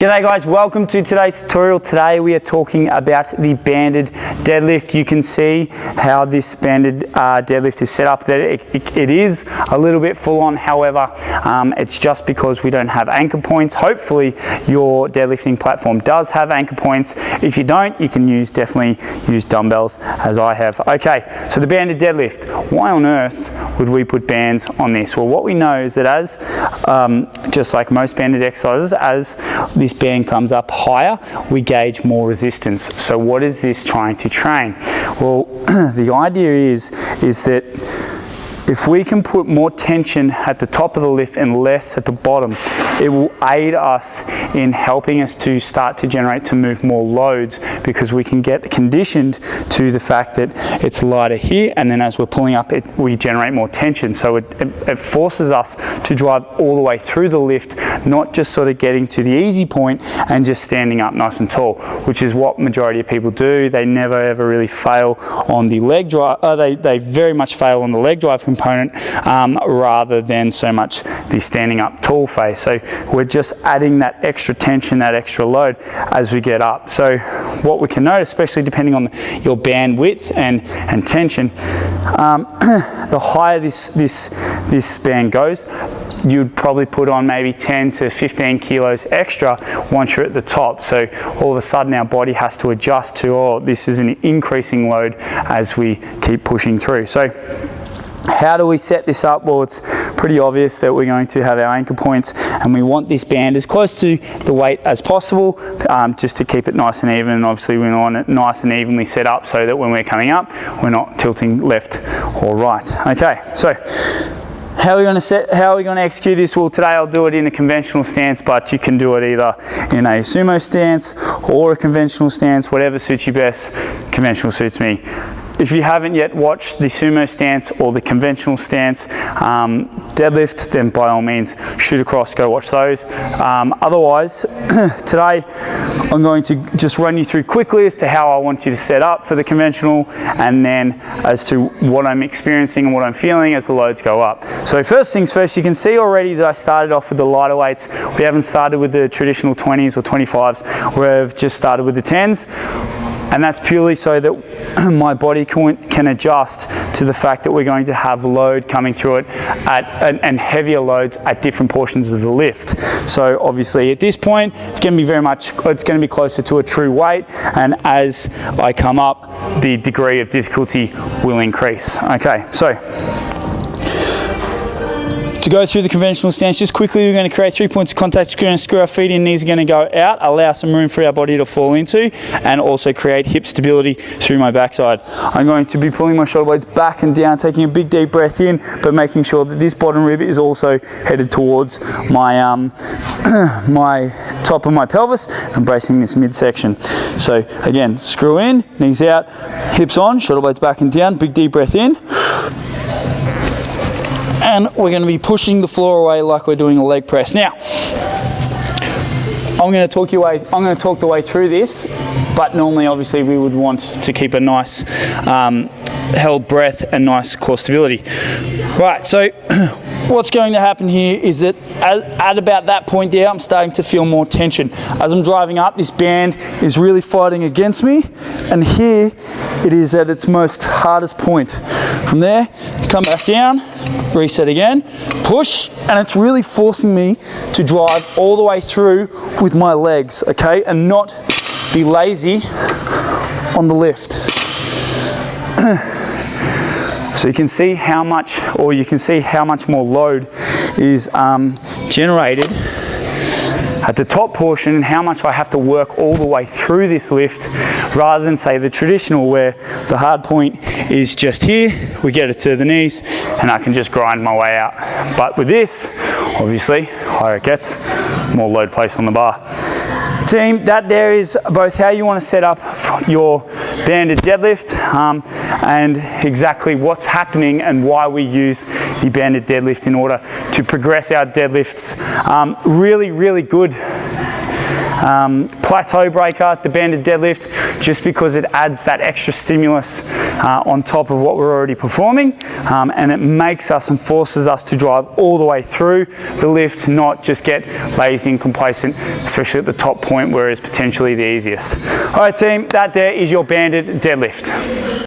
G'day guys, welcome to today's tutorial. Today we are talking about the banded deadlift. You can see how this banded deadlift is set up. That it is a little bit full on, however, it's just because we don't have anchor points. Hopefully your deadlifting platform does have anchor points. If you don't, you can definitely use dumbbells as I have. Okay, so the banded deadlift. Why on earth would we put bands on this? Well, what we know is that as, just like most banded exercises, as this band comes up higher, we gauge more resistance. So what is this trying to train? Well, the idea is that if we can put more tension at the top of the lift and less at the bottom, it will aid us in helping us to start to move more loads, because we can get conditioned to the fact that it's lighter here, and then as we're pulling up, we generate more tension. So it forces us to drive all the way through the lift, not just sort of getting to the easy point and just standing up nice and tall, which is what majority of people do. They never ever really fail on the leg drive. They very much fail on the leg drive component rather than so much the standing up tall phase. So we're just adding that extra tension, that extra load as we get up. So what we can notice, especially depending on your band width and tension, the higher this band goes, you'd probably put on maybe 10 to 15 kilos extra once you're at the top. So all of a sudden our body has to adjust to, oh, this is an increasing load as we keep pushing through. So how do we set this up? Well, it's pretty obvious that we're going to have our anchor points, and we want this band as close to the weight as possible, just to keep it nice and even. And obviously we want it nice and evenly set up so that when we're coming up, we're not tilting left or right. Okay, so how are we going to execute this? Well, today I'll do it in a conventional stance, but you can do it either in a sumo stance or a conventional stance, whatever suits you best. Conventional suits me. If you haven't yet watched the sumo stance or the conventional stance deadlift, then by all means shoot across, go watch those. Otherwise, today I'm going to just run you through quickly as to how I want you to set up for the conventional, and then as to what I'm experiencing and what I'm feeling as the loads go up. So first things first, you can see already that I started off with the lighter weights. We haven't started with the traditional 20s or 25s. We've just started with the 10s. And that's purely so that my body can adjust to the fact that we're going to have load coming through it and heavier loads at different portions of the lift. So obviously at this point, it's going to be closer to a true weight. And as I come up, the degree of difficulty will increase. Okay, so to go through the conventional stance, just quickly, we're going to create 3 points of contact. We're going to screw our feet in, knees are going to go out, allow some room for our body to fall into, and also create hip stability through my backside. I'm going to be pulling my shoulder blades back and down, taking a big deep breath in, but making sure that this bottom rib is also headed towards my, my top of my pelvis, and bracing this midsection. So again, screw in, knees out, hips on, shoulder blades back and down, big deep breath in. And we're going to be pushing the floor away like we're doing a leg press. Now, I'm going to talk the way through this, but normally obviously we would want to keep a nice held breath and nice core stability. Right, so what's going to happen here is that at about that point there, I'm starting to feel more tension. As I'm driving up, this band is really fighting against me, and here it is at its most hardest point. From there, come back down, reset again, push, and it's really forcing me to drive all the way through with my legs, okay, and not be lazy on the lift. So you can see how much more load is generated at the top portion, and how much I have to work all the way through this lift, rather than say the traditional where the hard point is just here, we get it to the knees, and I can just grind my way out. But with this, obviously, higher it gets, more load placed on the bar. Team, that there is both how you want to set up your banded deadlift and exactly what's happening and why we use the banded deadlift in order to progress our deadlifts. Really, really good plateau breaker, the banded deadlift, just because it adds that extra stimulus on top of what we're already performing, and it makes us and forces us to drive all the way through the lift, not just get lazy and complacent, especially at the top point where it's potentially the easiest. All right team, that there is your banded deadlift.